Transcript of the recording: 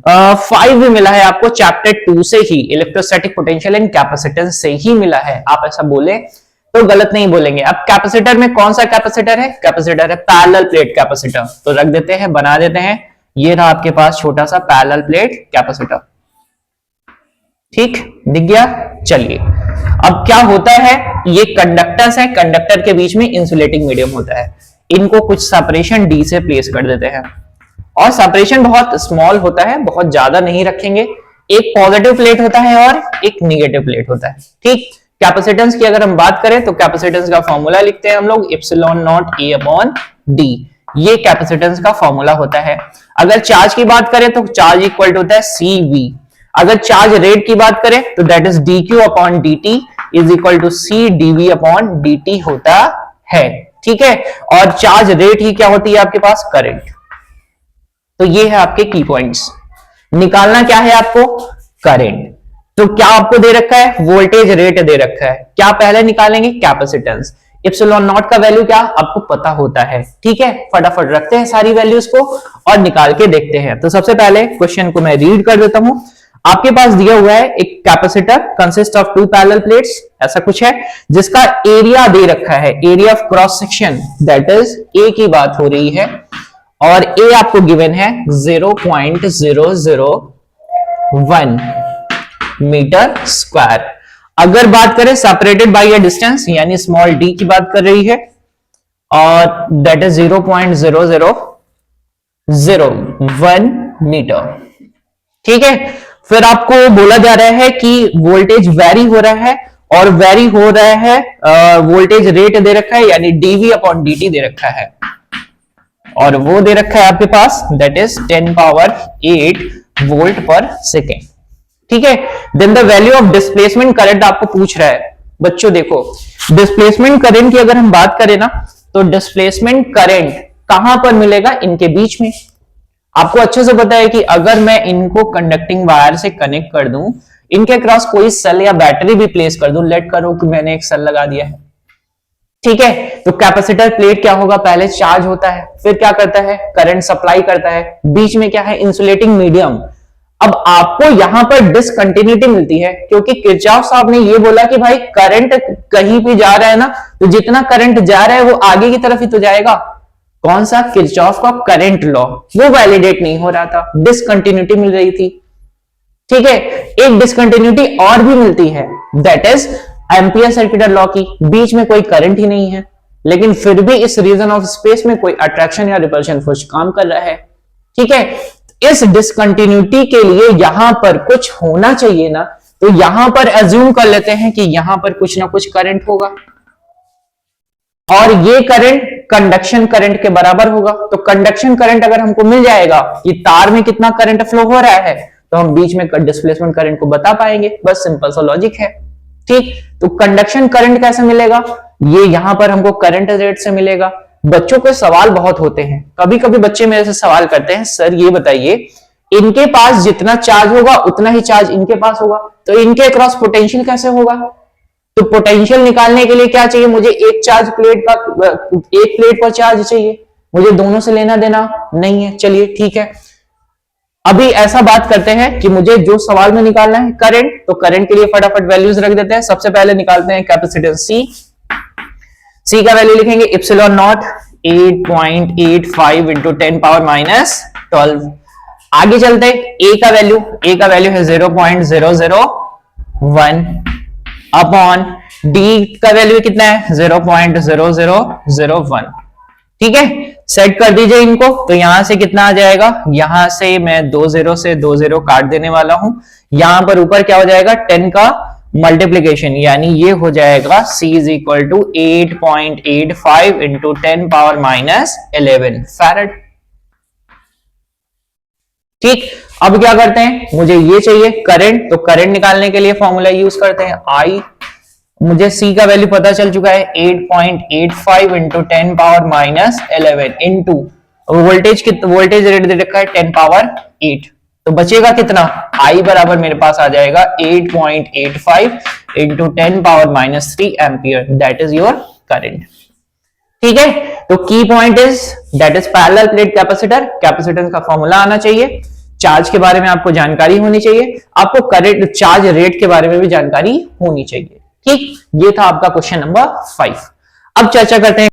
5 भी मिला है आपको चैप्टर 2 से ही, इलेक्ट्रोस्टैटिक पोटेंशियल एंड कैपेसिटेंस से ही मिला है। आप ऐसा बोले तो गलत नहीं बोलेंगे। अब कैपेसिटर में कौन सा कैपेसिटर है? कैपेसिटर है पैरेलल प्लेट कैपेसिटर। तो रख देते हैं, बना देते हैं। ये रहा आपके पास छोटा सा पैरेलल प्लेट कैपेसिटर। ठीक, दिख गया? चलिए, अब क्या होता है, ये कंडक्टर्स है, कंडक्टर के बीच में इंसुलेटिंग मीडियम होता है। इनको कुछ सेपरेशन डी से प्लेस कर देते हैं, और सेपरेशन बहुत स्मॉल होता है, बहुत ज्यादा नहीं रखेंगे। एक पॉजिटिव प्लेट होता है और एक निगेटिव प्लेट होता है। ठीक, कैपेसिटेंस की अगर हम बात करें तो कैपेसिटेंस का फॉर्मूला लिखते हैं हम लोग epsilon not a upon D. ये कैपेसिटेंस का फॉर्मूला होता है। अगर चार्ज की बात करें तो चार्ज इक्वल टू होता है सी वी। अगर चार्ज रेट की बात करें तो that is D Q upon D T is equal to C DV upon D T होता है। ठीक है, और चार्ज रेट ही क्या होती है आपके पास? करंट। तो ये है आपके की पॉइंट्स। निकालना क्या है आपको? करंट। तो क्या आपको दे रखा है? वोल्टेज रेट दे रखा है। क्या पहले निकालेंगे? कैपेसिटेंस। इप्सिलॉन नॉट का वैल्यू क्या आपको पता होता है। ठीक है, फटाफट रखते हैं सारी वैल्यूज को और निकाल के देखते हैं। तो सबसे पहले क्वेश्चन को मैं रीड कर देता हूं। आपके पास दिया हुआ है एक capacitor consist of 2 parallel plates, ऐसा कुछ है, जिसका एरिया दे रखा है, area of cross section, that is a की बात हो रही है, और ए आपको गिवन है 0.001 मीटर स्क्वायर। अगर बात करें सेपरेटेड बाय अ डिस्टेंस यानी स्मॉल डी की बात कर रही है, और दैट इज 0.0001 मीटर। ठीक है, फिर आपको बोला जा रहा है कि वोल्टेज वेरी हो रहा है, और वेरी हो रहा है, वोल्टेज रेट दे रखा है यानी डीवी अपॉन डी टी दे रखा है, और वो दे रखा है आपके पास that is 10 power 8 volt per second. ठीक है, then the value of displacement current आपको पूछ रहा है। बच्चों देखो, डिस्प्लेसमेंट करंट की अगर हम बात करें ना, तो डिस्प्लेसमेंट करंट कहां पर मिलेगा? इनके बीच में। आपको अच्छे से पता है कि अगर मैं इनको कंडक्टिंग वायर से कनेक्ट कर दूं, इनके क्रॉस कोई सेल या बैटरी भी प्लेस कर दूं, लेट करो कि मैंने एक सेल लगा दिया है। ठीक है, तो कैपेसिटर प्लेट क्या होगा? पहले चार्ज होता है, फिर क्या करता है? करंट सप्लाई करता है। बीच में क्या है? Insulating medium. अब आपको यहां पर डिसकंटिन्यूटी मिलती है, क्योंकि किरचॉफ साहब ने ये बोला कि भाई करंट कहीं भी जा रहा है ना, तो जितना करंट जा रहा है वो आगे की तरफ ही तो जाएगा। कौन सा? किरचॉफ का करंट लॉ। वो वैलिडेट नहीं हो रहा था, डिसकंटिन्यूटी मिल रही थी। ठीक है, एक डिसकंटिन्यूटी और भी मिलती है, that is ampere circular law की। बीच में कोई करंट ही नहीं है, लेकिन फिर भी इस रीजन ऑफ स्पेस में कोई अट्रैक्शन या रिपल्शन फोर्स काम कर रहा है। ठीक है, इस डिसकंटिन्यूटी के लिए यहां पर कुछ होना चाहिए ना, तो यहां पर एज्यूम कर लेते हैं कि यहां पर कुछ ना कुछ करंट होगा, और ये करंट कंडक्शन करंट के बराबर होगा। तो कंडक्शन करंट अगर हमको मिल जाएगा कि तार में कितना करंट फ्लो हो रहा है, तो हम बीच में डिस्प्लेसमेंट करंट को बता पाएंगे। बस सिंपल सा लॉजिक है। ठीक, तो कंडक्शन करंट कैसे मिलेगा? ये यहां पर हमको करंट रेट से मिलेगा। बच्चों के सवाल बहुत होते हैं, कभी कभी बच्चे मेरे से सवाल करते हैं, सर ये बताइए इनके पास जितना चार्ज होगा उतना ही चार्ज इनके पास होगा, तो इनके क्रॉस पोटेंशियल कैसे होगा? तो पोटेंशियल निकालने के लिए क्या चाहिए? मुझे एक चार्ज प्लेट का, एक प्लेट पर चार्ज चाहिए, मुझे दोनों से लेना देना नहीं है। चलिए ठीक है, अभी ऐसा बात करते हैं कि मुझे जो सवाल में निकालना है करंट, तो करंट के लिए फटाफट वैल्यूज रख देते हैं। सबसे पहले निकालते हैं कैपेसिटेंस सी का वैल्यू लिखेंगे epsilon not 8.85 into 10 power minus 12। आगे चलते हैं, ए का वैल्यू है 0.001 अपॉन डी का वैल्यू कितना है? 0.0001। ठीक है, सेट कर दीजिए इनको। तो यहां से कितना आ जाएगा? यहां से मैं 20 से 20 काट देने वाला हूं। यहां पर ऊपर क्या हो जाएगा? 10 का मल्टीप्लीकेशन, यानी ये हो जाएगा C is equal to 8.85 into 10 power minus 11 farad. ठीक, अब क्या करते हैं? मुझे ये चाहिए करंट, तो करंट निकालने के लिए फॉर्मूला यूज करते हैं I। मुझे C का वैल्यू पता चल चुका है 8.85 into 10 power minus 11 into voltage rate दे रखा है 10 पावर 8, तो बचेगा कितना? I बराबर मेरे पास आ जाएगा 8.85 into 10 power minus 3 ampere, that is your current. ठीक है, तो की point is that is parallel plate capacitor, capacitance का फॉर्मूला आना चाहिए। चार्ज के बारे में आपको जानकारी होनी चाहिए, आपको करेंट चार्ज रेट के बारे में भी जानकारी होनी चाहिए। ठीक, ये था आपका क्वेश्चन नंबर 5। अब चर्चा करते हैं